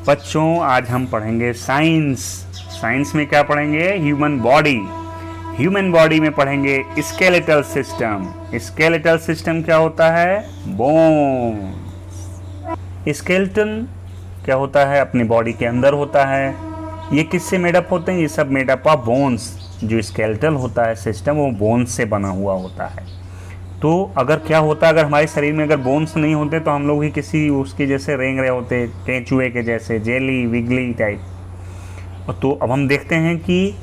बच्चों आज हम पढ़ेंगे साइंस। साइंस में क्या पढ़ेंगे? Human body. ह्यूमन बॉडी में पढ़ेंगे स्केलेटल सिस्टम। स्केलेटल सिस्टम क्या होता है? बोन। स्केलेटन क्या होता है? अपनी बॉडी के अंदर होता है। ये किससे मेडअप होते हैं? ये सब मेडअप ऑफ बोन्स। जो स्केलेटल होता है सिस्टम वो बोन्स से बना हुआ होता है। तो अगर क्या होता है, अगर हमारे शरीर में अगर बोन्स नहीं होते तो हम लोग ही किसी उसके जैसे रेंग रहे होते, केंचुए के जैसे, जेली विगली टाइप। तो अब हम देखते हैं कि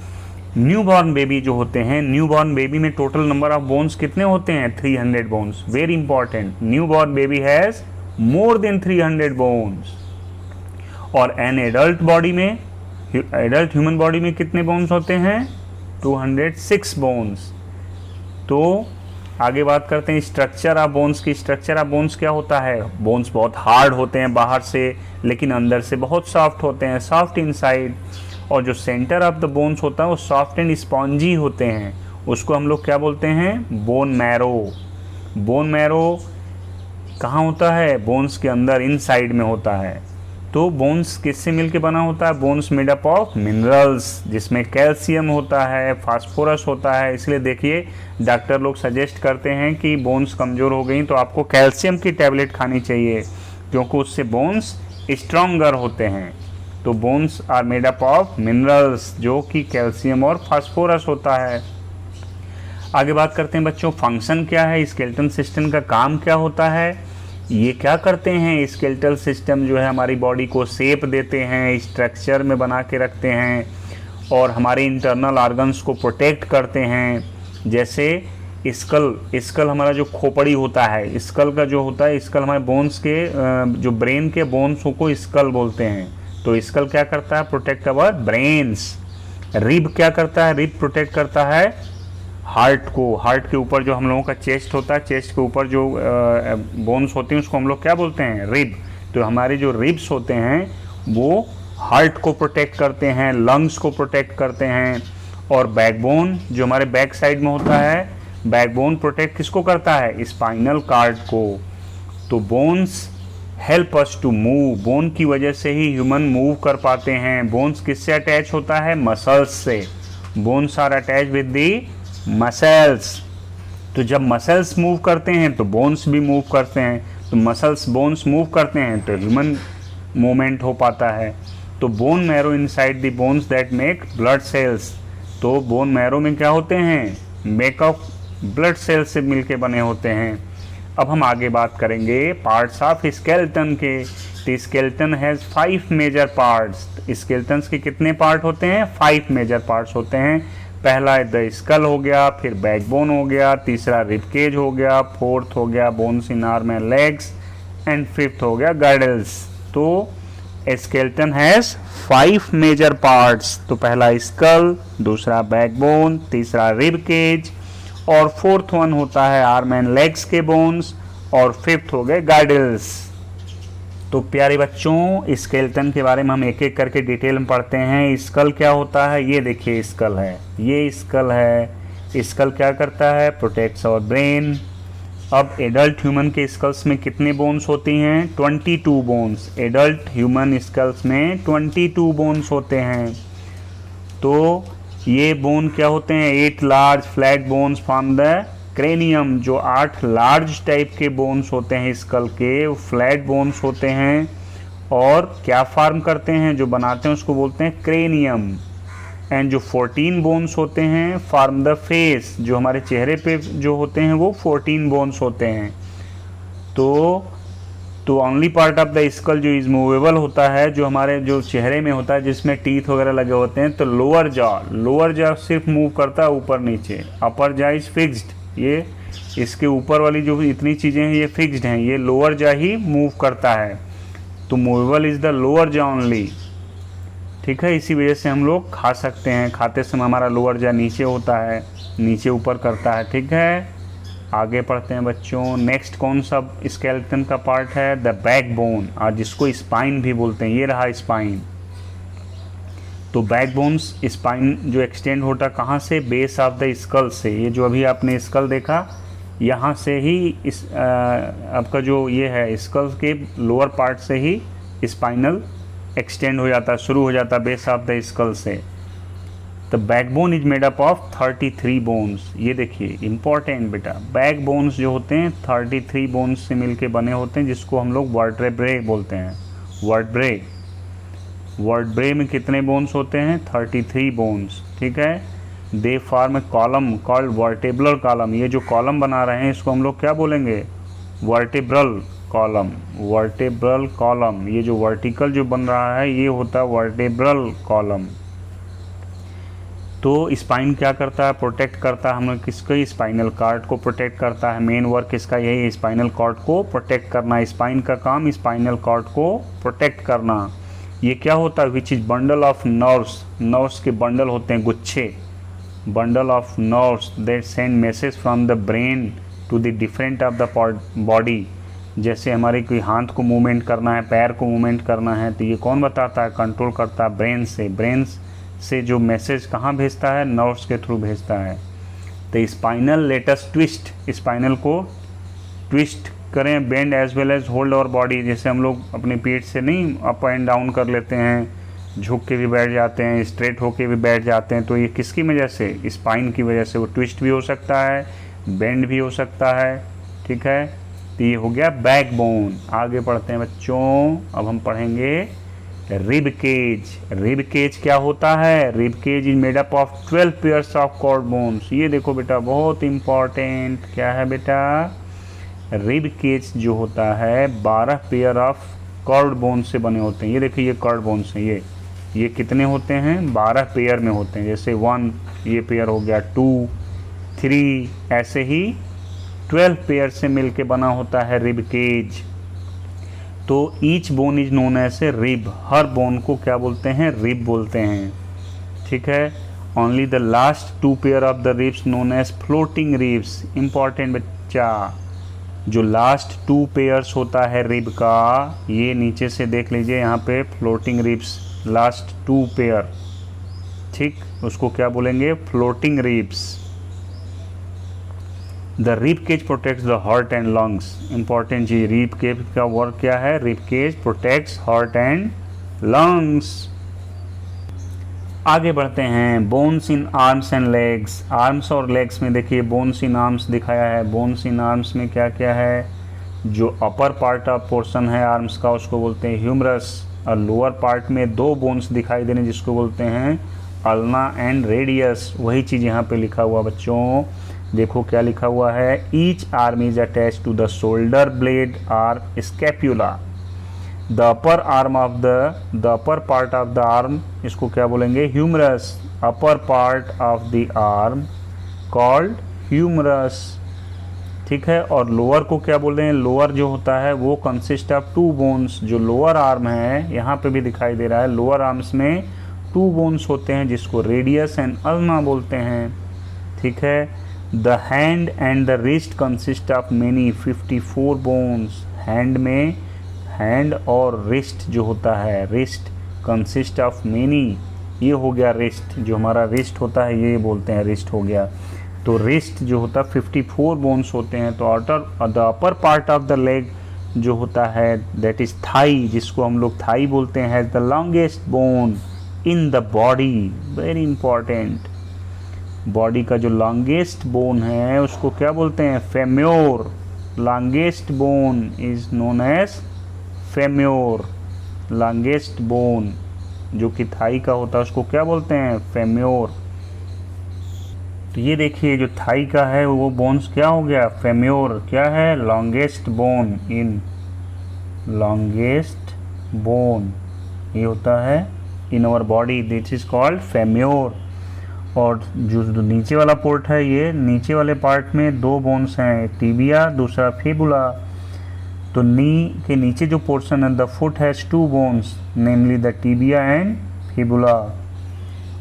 न्यू बॉर्न बेबी जो होते हैं, न्यू बॉर्न बेबी में टोटल नंबर ऑफ बोन्स कितने होते हैं? 300 bones. Very important, new born baby has more than 300 bones. और एन एडल्ट बॉडी में, एडल्ट ह्यूमन बॉडी में कितने बोन्स होते हैं? 206 बोन्स। तो आगे बात करते हैं स्ट्रक्चर ऑफ बोन्स की। स्ट्रक्चर ऑफ बोन्स क्या होता है? बोन्स बहुत हार्ड होते हैं बाहर से, लेकिन अंदर से बहुत सॉफ्ट होते हैं, सॉफ्ट इनसाइड। और जो सेंटर ऑफ द बोन्स होता है वो सॉफ्ट एंड स्पॉन्जी होते हैं। उसको हम लोग क्या बोलते हैं? Bone marrow. बोन मैरो कहाँ होता है? बोन्स के अंदर, इनसाइड में होता है। तो बोन्स किससे मिलके बना होता है? Bones made up of minerals, जिसमें कैल्शियम होता है, फास्फोरस होता है। इसलिए देखिए डॉक्टर लोग सजेस्ट करते हैं कि बोन्स कमज़ोर हो गई तो आपको कैल्शियम की टैबलेट खानी चाहिए, क्योंकि उससे बोन्स स्ट्रॉन्गर होते हैं। तो bones are made up of minerals, जो कि कैल्शियम और फास्फोरस होता है। आगे बात करते हैं बच्चों, फंक्शन क्या है? स्केलेटल सिस्टम का काम क्या होता है? ये क्या करते हैं? स्केलेटल सिस्टम जो है हमारी बॉडी को शेप देते हैं, स्ट्रक्चर में बना के रखते हैं और हमारे इंटरनल ऑर्गन्स को प्रोटेक्ट करते हैं। जैसे स्कल हमारा जो खोपड़ी होता है, स्कल का जो होता है, स्कल हमारे बोन्स के जो ब्रेन के बोन्सों को स्कल बोलते हैं। तो स्कल क्या करता है? प्रोटेक्ट अवर ब्रेन्स। रिब क्या करता है? रिब प्रोटेक्ट करता है हार्ट को। हार्ट के ऊपर जो हम लोगों का चेस्ट होता है, चेस्ट के ऊपर जो बोन्स होते हैं उसको हम लोग क्या बोलते हैं? रिब। तो हमारे जो रिब्स होते हैं वो हार्ट को प्रोटेक्ट करते हैं, लंग्स को प्रोटेक्ट करते हैं। और बैकबोन जो हमारे बैक साइड में होता है, बैकबोन प्रोटेक्ट किसको करता है? स्पाइनल कार्ड को। तो bones help us to move. Bone की वजह से ही ह्यूमन मूव कर पाते हैं। बोन्स किससे अटैच होता है? मसल्स से। Bones are attach with the muscles. तो जब मसल्स मूव करते हैं तो बोन्स भी मूव करते हैं। तो मसल्स बोन्स मूव करते हैं तो ह्यूमन मूवमेंट हो पाता है। तो bone marrow inside the bones that make blood cells. तो बोन मैरो में क्या होते हैं? मेकअप ब्लड सेल्स से मिलके बने होते हैं। अब हम आगे बात करेंगे पार्ट्स ऑफ स्केलेटन के। तो skeleton has 5 major parts. Skeletons के कितने पार्ट होते हैं? 5 मेजर पार्ट्स होते हैं। पहला द स्कल हो गया, फिर बैकबोन हो गया, तीसरा रिबकेज हो गया, फोर्थ हो गया bones in arm and legs, and fifth हो गया गर्डल्स। तो स्केलेटन हैज़ 5 मेजर पार्ट्स। तो पहला स्कल, दूसरा बैकबोन, तीसरा रिबकेज, और फोर्थ वन होता है आर्म एंड लेग्स के बोन्स, और फिफ्थ हो गए गार्डल्स। तो प्यारे बच्चों स्केलेटन के बारे में हम एक एक करके डिटेल में पढ़ते हैं। स्कल क्या होता है? ये देखिए स्कल है, ये स्कल है। स्कल क्या करता है? Protects our brain. अब एडल्ट ह्यूमन के स्कल्स में कितने बोन्स होती हैं? 22 बोन्स। एडल्ट ह्यूमन स्कल्स में 22 बोन्स होते हैं। तो ये बोन क्या होते हैं? 8 large flat bones from the cranium. जो 8 लार्ज टाइप के बोन्स होते हैं स्कल के, वो फ्लैट बोन्स होते हैं। और क्या फार्म करते हैं? जो बनाते हैं उसको बोलते हैं क्रेनियम। एंड जो 14 बोन्स होते हैं फॉर्म द फेस। जो हमारे चेहरे पे जो होते हैं वो 14 बोन्स होते हैं। तो only part of the skull जो इज मूवेबल होता है, जो हमारे जो चेहरे में होता है जिसमें टीथ वगैरह लगे होते हैं, तो लोअर जॉ सिर्फ मूव करता है ऊपर नीचे। अपर जॉ इज फिक्स्ड। ये इसके ऊपर वाली जो इतनी चीज़ें हैं ये फिक्स्ड हैं, ये लोअर जॉ ही मूव करता है। तो movable is the lower jaw only. ठीक है, इसी वजह से हम लोग खा सकते हैं। खाते समय हमारा लोअर जॉ नीचे होता है, नीचे ऊपर करता है। ठीक है, आगे पढ़ते हैं बच्चों। नेक्स्ट कौन सा स्केलेटन का पार्ट है? द बैकबोन, और जिसको स्पाइन भी बोलते हैं। ये रहा स्पाइन। तो बैकबोन्स स्पाइन जो एक्सटेंड होता कहाँ से? बेस ऑफ द स्कल से। ये जो अभी आपने स्कल देखा, यहाँ से ही इस आपका जो ये है स्कल के लोअर पार्ट से ही स्पाइनल एक्सटेंड हो जाता है, शुरू हो जाता है बेस ऑफ द स्कल से। The backbone is made up of 33 bones. ये देखिए इंपॉर्टेंट बेटा, बैक बोन्स जो होते हैं 33 बोन्स से मिलके बने होते हैं, जिसको हम लोग वर्टेब्रे बोलते हैं। वर्टेब्रे, वर्टेब्रे में कितने बोन्स होते हैं? 33 बोन्स, ठीक है। They form column called vertebral column. ये जो कॉलम बना रहे हैं इसको हम लोग क्या बोलेंगे? Vertebral column. वर्टेब्रल कॉलम, ये जो वर्टिकल जो बन रहा है ये होता है वर्टेब्रल कॉलम। तो स्पाइन क्या करता है? प्रोटेक्ट करता है हम लोग किसको? स्पाइनल कॉर्ड को प्रोटेक्ट करता है। मेन वर्क इसका यही है, स्पाइनल कॉर्ड को प्रोटेक्ट करना। स्पाइन का काम स्पाइनल कॉर्ड को प्रोटेक्ट करना। ये क्या होता है? Which is bundle of nerves. Nerves के बंडल होते हैं, गुच्छे, bundle of nerves that send message from the brain to the different of the body. जैसे हमारे कोई हाथ को मूवमेंट करना है, पैर को मूवमेंट करना है, तो ये कौन बताता है? कंट्रोल करता है ब्रेन से। ब्रेन से जो मैसेज कहाँ भेजता है? नर्व्स के थ्रू भेजता है। तो स्पाइनल लेटस ट्विस्ट, स्पाइनल को ट्विस्ट करें, bend as well as hold और बॉडी। जैसे हम लोग अपने पीठ से नहीं अप एंड डाउन कर लेते हैं, झुक के भी बैठ जाते हैं, स्ट्रेट होके भी बैठ जाते हैं, तो ये किसकी वजह से? स्पाइन की वजह से। वो ट्विस्ट भी हो सकता है, बेंड भी हो सकता है, ठीक है। तो ये हो गया बैकबोन। आगे पढ़ते हैं बच्चों, अब हम पढ़ेंगे रिब केज। रिब केज क्या होता है? Rib cage is made up of 12 pairs of cord bones. ये देखो बेटा बहुत इंपॉर्टेंट, क्या है बेटा? रिब केज जो होता है 12 पेयर ऑफ कॉर्ड बोन से बने होते हैं। ये देखिए ये कॉर्ड बोन्स हैं, ये कितने होते हैं? 12 पेयर में होते हैं। जैसे 1 ये पेयर हो गया, 2, 3, ऐसे ही 12 पेयर से मिलके बना होता है रिब केज। तो each bone is known as a rib. हर बोन को क्या बोलते हैं? रिब बोलते हैं, ठीक है। Only the last 2 pair of the ribs known as floating ribs. Important बच्चा, जो लास्ट 2 पेयर्स होता है रिब का, ये नीचे से देख लीजिए यहाँ पे फ्लोटिंग रिब्स, लास्ट 2 पेयर, ठीक, उसको क्या बोलेंगे? Floating ribs. The rib cage protects the heart and lungs. Important जी, रिब केज का वर्क क्या है? Rib cage protects heart and lungs. आगे बढ़ते हैं, bones in arms and legs. Arms और लेग्स में देखिए बोन्स इन आर्म्स दिखाया है। बोन्स इन आर्म्स में क्या क्या है? जो अपर पार्ट ऑफ पोर्शन है आर्म्स का उसको बोलते हैं ह्यूमरस, और लोअर पार्ट में 2 बोन्स दिखाई दे रहे हैं जिसको बोलते हैं अल्ना एंड रेडियस। वही चीज़ यहाँ पे लिखा हुआ बच्चों, देखो क्या लिखा हुआ है? Each arm is attach to the shoulder blade or scapula. The upper arm of the upper part of the arm, इसको क्या बोलेंगे? Humerus. Upper part of the arm called humerus, ठीक है। और लोअर को क्या बोल रहे हैं? लोअर जो होता है वो कंसिस्ट ऑफ 2 बोन्स। जो लोअर आर्म है यहाँ पे भी दिखाई दे रहा है, लोअर आर्म्स में 2 बोन्स होते हैं जिसको रेडियस एंड अल्ना बोलते हैं, ठीक है। The hand and the wrist consist of many 54 bones. Hand में, हैंड और रिस्ट जो होता है, रिस्ट कंसिस्ट ऑफ मेनी, ये हो गया रिस्ट, जो हमारा रिस्ट होता है ये बोलते हैं रिस्ट हो गया। तो रिस्ट जो होता है 54 बोन्स होते हैं। तो the upper part of the leg जो होता है दैट इज थाई, जिसको हम लोग थाई बोलते हैं, has the longest bone in the body. Very important, body का जो लॉन्गेस्ट बोन है उसको क्या बोलते हैं? Femur. Longest bone is known as femur. Longest bone जो कि थाई का होता है उसको क्या बोलते हैं? फेम्योर। तो ये देखिए जो थाई का है वो बोन्स क्या हो गया? फेम्योर। क्या है? Longest bone in, longest bone ये होता है in our body, this is called femur. और जो नीचे वाला पोर्ट है, ये नीचे वाले पार्ट में 2 बोन्स हैं, टिबिया, दूसरा फिबुला। तो नी के नीचे जो पोर्शन है, the foot has 2 bones, namely the tibia and fibula,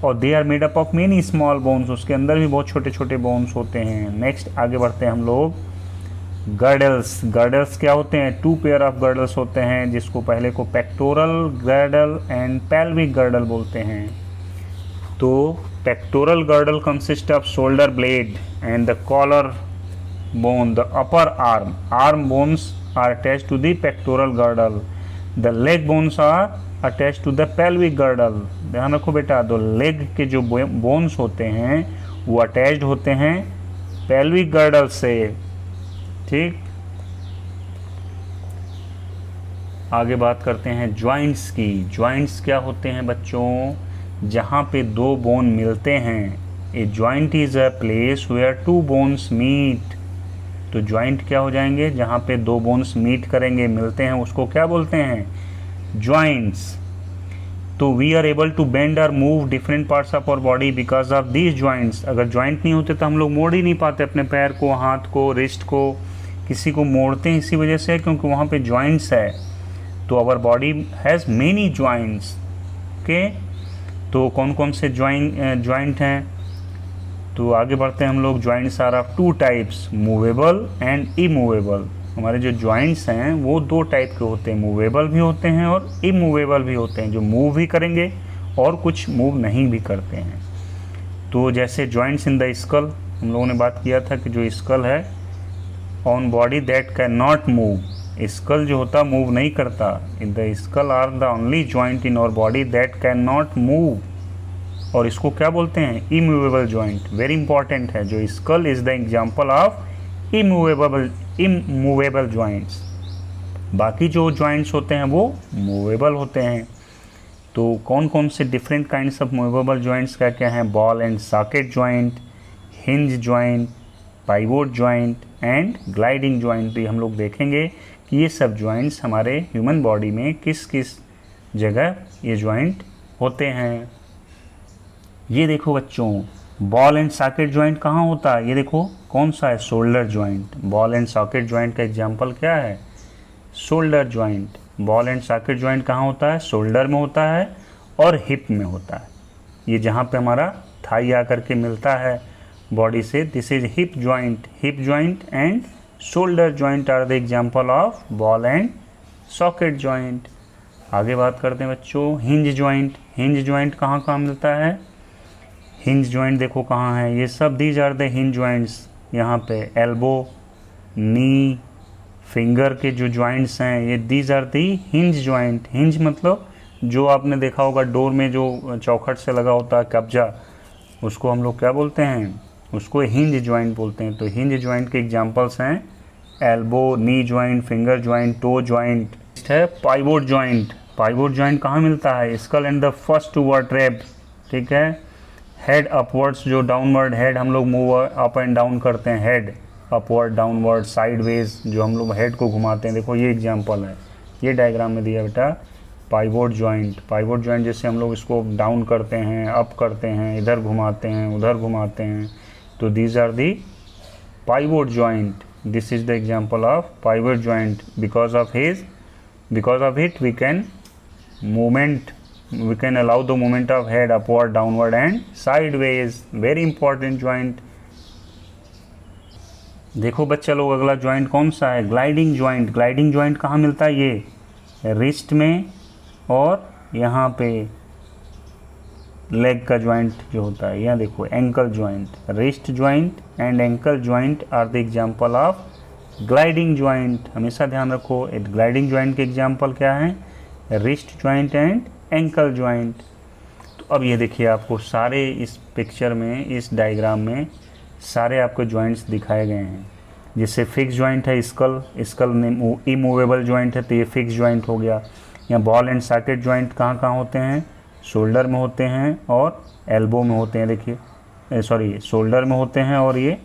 और they are made up of many small bones. उसके अंदर भी बहुत छोटे छोटे बोन्स होते हैं। नेक्स्ट आगे बढ़ते हैं हम लोग, गर्डल्स। गर्डल्स क्या होते हैं? 2 पेयर ऑफ गर्डल्स होते हैं, जिसको पहले को pectoral girdle and pelvic girdle बोलते हैं। तो pectoral girdle consist of shoulder blade and the collar bone, the upper arm bones are attached to the pectoral girdle. The leg bones are attach to the pelvic girdle. ध्यान रखो बेटा, तो leg के जो bones होते हैं वो attached होते हैं पेल्विक गर्डल से। ठीक, आगे बात करते हैं जॉइंट्स की। जॉइंट्स क्या होते हैं बच्चों? जहाँ पे दो बोन मिलते हैं। A joint is a place where two bones meet. तो जॉइंट क्या हो जाएंगे? जहाँ पे दो बोन्स मीट करेंगे, मिलते हैं, उसको क्या बोलते हैं? जॉइंट्स। तो we are able to bend और move different parts of our body because of these joints. अगर जॉइंट नहीं होते तो हम लोग मोड़ ही नहीं पाते अपने पैर को, हाथ को, रिस्ट को। किसी को मोड़ते हैं इसी वजह से क्योंकि वहाँ पे जॉइंट्स है। तो our body has many joints. Okay, तो कौन कौन से जॉइंट हैं? तो आगे बढ़ते हैं हम लोग। Joints are of two types, movable and immovable. हमारे जो जॉइंट्स हैं वो दो टाइप के होते हैं, मूवेबल भी होते हैं और इमूवेबल भी होते हैं, जो मूव भी करेंगे और कुछ मूव नहीं भी करते हैं। तो जैसे जॉइंट्स इन द स्कल, हम लोगों ने बात किया था कि जो स्कल है on body that can not move. Skull जो होता मूव नहीं करता। In the skull are the only joint in our body that can not move, और इसको क्या बोलते हैं? Immovable joint. वेरी इंपॉर्टेंट है, जो skull is the example of immovable joints. बाकी जो जॉइंट्स होते हैं वो मूवेबल होते हैं। तो कौन कौन से different kinds of movable joints क्या क्या हैं? Ball and socket joint, hinge joint, pivot joint and gliding joint. तो हम लोग देखेंगे कि ये सब जॉइंट्स हमारे ह्यूमन बॉडी में किस किस जगह ये जॉइंट होते हैं। ये देखो बच्चों, बॉल एंड सॉकेट जॉइंट कहाँ होता है? ये देखो कौन सा है? Shoulder joint. Ball and socket joint का एग्जांपल क्या है? Shoulder joint. Ball and socket joint कहाँ होता है? शोल्डर में होता है और हिप में होता है। ये जहाँ पे हमारा थाई आकर के मिलता है बॉडी से, this is hip joint. Hip joint and shoulder joint are the example of ball and socket joint. आगे बात करते हैं बच्चों हिंज जॉइंट। हिंज जॉइंट कहाँ कहाँ मिलता है? हिंज जॉइंट देखो कहाँ है, ये सब these are the hinge joints. यहाँ पे एल्बो, नी, फिंगर के जो जॉइंट्स हैं ये these are the hinge joint. Hinge मतलब जो आपने देखा होगा डोर में जो चौखट से लगा होता है कब्जा, उसको हम लोग क्या बोलते हैं? उसको हिंज जॉइंट बोलते हैं। तो हिंज जॉइंट के एग्जांपल्स हैं elbow, knee joint, finger joint, toe joint. है पाइवोट जॉइंट। पाइवोट जॉइंट कहाँ मिलता है? Skull and the first two vertebra. ठीक है, हेड अपवर्ड्स, जो डाउनवर्ड हेड हम लोग मूव अप एंड डाउन करते हैं, हेड अपवर्ड डाउनवर्ड साइडवेज जो हम लोग हेड को घुमाते हैं। देखो ये एग्जांपल है, ये डायग्राम में दिया बेटा पाइवोट जॉइंट। पाइवोट जॉइंट जैसे हम लोग इसको डाउन करते हैं, अप करते हैं, इधर घुमाते हैं, उधर घुमाते हैं, तो these are the pivot joint. This is the example of pivot joint. Because of it we can allow the movement of head upward, downward and sideways. Very important joint. देखो बच्चा लोग अगला जॉइंट कौन सा है? Gliding joint. ग्लाइडिंग जॉइंट कहाँ मिलता है? ये रिस्ट में और यहाँ पे लेग का जॉइंट जो होता है, यहाँ देखो ankle joint. Wrist joint and ankle joint are the example of gliding joint. हमेशा ध्यान रखो ग्लाइडिंग जॉइंट के एग्जांपल क्या हैं? Wrist joint and ankle joint. तो अब ये देखिए आपको सारे इस पिक्चर में, इस डायग्राम में सारे आपको जॉइंट्स दिखाए गए हैं। जैसे फिक्स जॉइंट है स्कल इमूवेबल जॉइंट है तो ये फिक्स जॉइंट हो गया। यहाँ बॉल एंड सॉकेट जॉइंट कहाँ कहाँ होते हैं? शोल्डर में होते हैं और एल्बो में होते हैं। देखिए शोल्डर में होते हैं और ये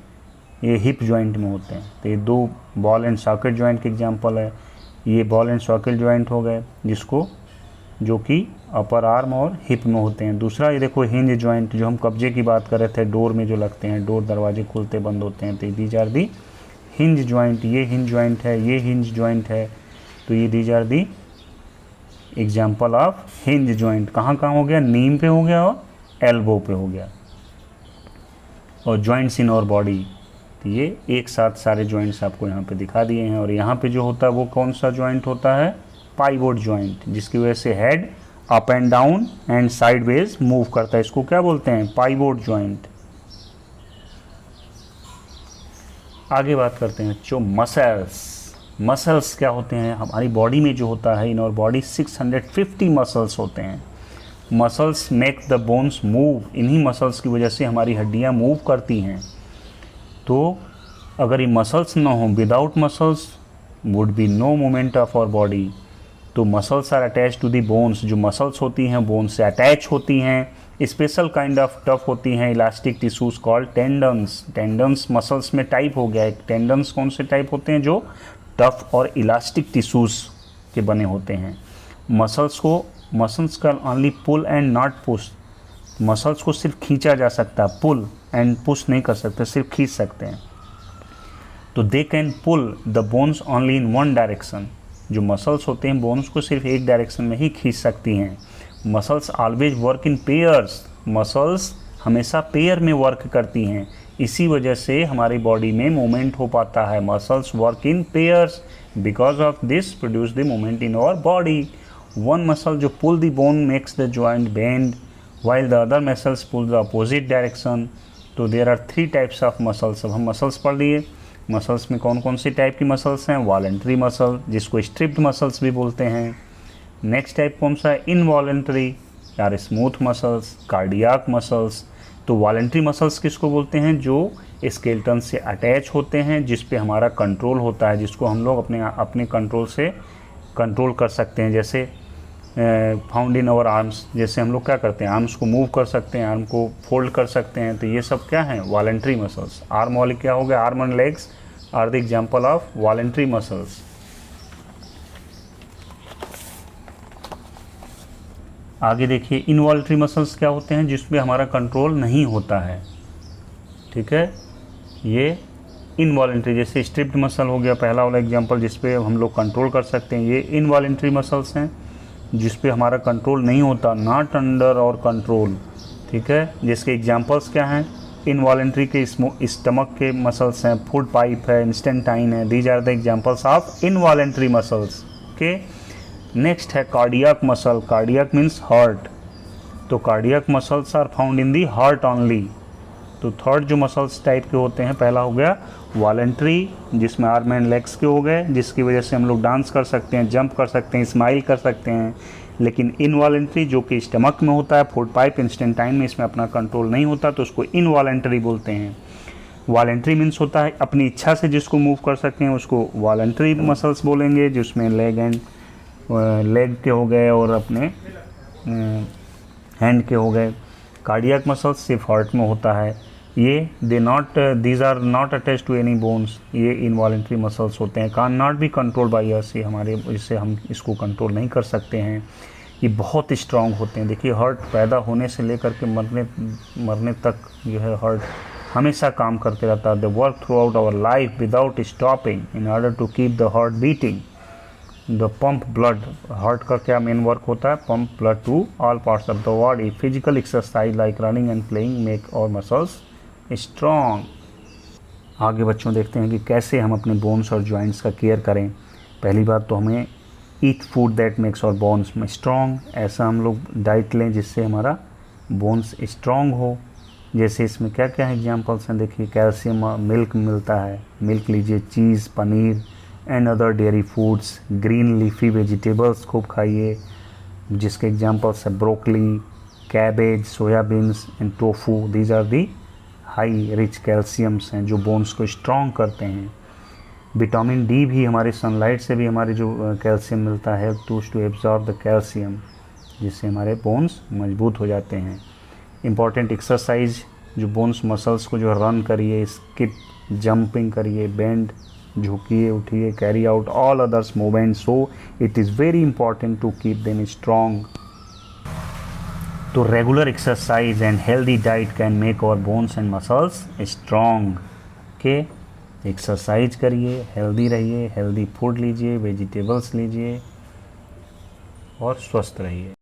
हिप जॉइंट में होते हैं। तो ये दो बॉल एंड सॉकेट जॉइंट के एग्जांपल है। ये बॉल एंड सॉकेट जॉइंट हो गए जो कि अपर आर्म और हिप में होते हैं। दूसरा ये देखो हिंज जॉइंट, जो हम कब्जे की बात कर रहे थे, डोर में जो लगते हैं, डोर दरवाजे खुलते बंद होते हैं, तो these are the hinge joint. ये हिंज जॉइंट है, ये हिंज जॉइंट है, तो ये these are the example of hinge joint. कहाँ कहाँ हो गया? नीम पे हो गया और एल्बो पे हो गया। और जॉइंट्स इन और बॉडी, तो ये एक साथ सारे जॉइंट्स आपको यहाँ पे दिखा दिए हैं। और यहाँ पे जो होता है वो कौन सा जॉइंट होता है? पाइवोट जॉइंट, जिसकी वजह से head up and down and sideways move करता है। इसको क्या बोलते हैं? Pivot joint. आगे बात करते हैं जो मसल्स। मसल्स क्या होते हैं हमारी बॉडी में जो होता है, इन और बॉडी 650 मसल्स होते हैं। Muscles make the bones move, इन्हीं मसल्स की वजह से हमारी हड्डियाँ मूव करती हैं। तो अगर ये मसल्स ना हो, without muscles would be no movement of our body. तो muscles are attach to the bones, जो मसल्स होती हैं बोन्स से अटैच होती हैं। स्पेशल काइंड ऑफ टफ होती हैं elastic tissues called tendons. Tendons muscles में टाइप हो गया है। टेंडन्स कौन से टाइप होते हैं? जो टफ और इलास्टिक टिश्यूज के बने होते हैं। मसल्स का only pull and not push, muscles को सिर्फ खींचा जा सकता है, पुल एंड पुश नहीं कर सकते, सिर्फ खींच सकते हैं। तो they can pull the bones only in one direction, जो मसल्स होते हैं बोन्स को सिर्फ एक डायरेक्शन में ही खींच सकती हैं। Muscles always work in pairs, muscles हमेशा पेयर में वर्क करती हैं, इसी वजह से हमारी बॉडी में मूवमेंट हो पाता है। Muscles work in pairs, because of this produce the movement in our body. One muscle जो pull the bone makes the joint bend, while the other muscles pull the opposite direction। तो there are 3 types of muscles। अब हम muscles पढ़ लिए। Muscles में कौन कौन सी type की मसल्स हैं? वॉलेंट्री मसल, जिसको स्ट्रिप्ड मसल्स भी बोलते हैं। नेक्स्ट टाइप कौन सा है? इनवॉलेंट्री यार स्मूथ मसल्स, कार्डियाक मसल्स। तो वॉलेंट्री मसल्स किसको बोलते हैं? जो स्केलेटन से अटैच होते हैं, जिस पे हमारा कंट्रोल होता है, जिसको हम लोग अपने कंट्रोल से कंट्रोल कर सकते हैं। जैसे फाउंड इन आवर आर्म्स, जैसे हम लोग क्या करते हैं, आर्म्स को मूव कर सकते हैं, आर्म को फोल्ड कर सकते हैं। तो ये सब क्या है? Voluntary muscles. आर्म वाले क्या हो गया? Arm and legs are the example of voluntary muscles. आगे देखिए इनवॉलेंट्री मसल्स क्या होते हैं? जिसमें हमारा कंट्रोल नहीं होता है। ठीक है, ये इनवॉलेंट्री, जैसे स्ट्रिप्ड मसल हो गया पहला वाला एग्जाम्पल, जिसपे हम लोग कंट्रोल कर सकते हैं। ये इनवॉलेंट्री मसल्स हैं जिस पे हमारा कंट्रोल नहीं होता, नॉट अंडर और कंट्रोल। ठीक है, जिसके एग्जांपल्स क्या हैं? इनवॉलेंट्री के स्टमक के मसल्स हैं, फूड पाइप है, इंस्टेंटाइन है। These are the examples of involuntary muscles. Okay, next है cardiac muscle. Cardiac means heart. तो cardiac muscles are found in the heart only. तो थर्ड जो मसल्स टाइप के होते हैं, पहला हो गया वॉलेंट्री, जिसमें आर्म एंड लेग्स के हो गए, जिसकी वजह से हम लोग डांस कर सकते हैं, जंप कर सकते हैं, स्माइल कर सकते हैं। लेकिन इनवॉलेंट्री जो कि स्टमक में होता है, फूड पाइप, इंस्टेंटाइन में, इसमें अपना कंट्रोल नहीं होता, तो उसको इनवॉलेंट्री बोलते हैं। वॉलेंट्री मीन्स होता है अपनी इच्छा से जिसको मूव कर सकते हैं, उसको वॉलेंट्री मसल्स बोलेंगे, जिसमें लेग के हो गए और अपने हैंड के हो गए। कार्डियक मसल्स सिर्फ हार्ट में होता है। ये these are not attach to any bones, ये इनवॉलेंट्री मसल्स होते हैं। Can not be control by us, ये हमारे इससे हम इसको कंट्रोल नहीं कर सकते हैं। ये बहुत स्ट्रांग होते हैं। देखिए हार्ट पैदा होने से लेकर के मरने तक जो है हार्ट हमेशा काम करते रहता है। They work throughout our life without stopping in order to keep the heart beating. The pump blood, heart का क्या मेन वर्क होता है? Pump blood to all parts of the body. Physical exercise like running and playing make our muscles strong. आगे बच्चों देखते हैं कि कैसे हम अपने बोन्स और जॉइंट्स का केयर करें। पहली बात तो हमें eat food that makes our bones strong, ऐसा हम लोग डाइट लें जिससे हमारा बोन्स स्ट्रॉन्ग हो। जैसे इसमें क्या क्या एग्जांपल्स हैं, देखिए कैल्शियम मिल्क मिलता है, मिल्क लीजिए, cheese, paneer and other dairy foods. Green leafy vegetables खूब खाइए, जिसके एग्जांपल्स है broccoli, cabbage, soybeans and tofu. These are the high rich calciums हैं जो बोन्स को स्ट्रॉन्ग करते हैं। विटामिन डी भी हमारे सनलाइट से भी हमारे जो कैल्शियम मिलता है, टू एब्जॉर्ब द कैल्शियम, जिससे हमारे बोन्स मजबूत हो जाते हैं। इम्पॉर्टेंट एक्सरसाइज जो बोन्स मसल्स को जो रन करिए, स्किप, जंपिंग करिए, बेंड, झुकिए, उठिए, carry out all others movement, so it is very important to keep them strong. तो regular exercise and healthy diet can make our bones and muscles strong. के exercise करिए, healthy रहिए, healthy food लीजिए, vegetables लीजिए और स्वस्थ रहिए।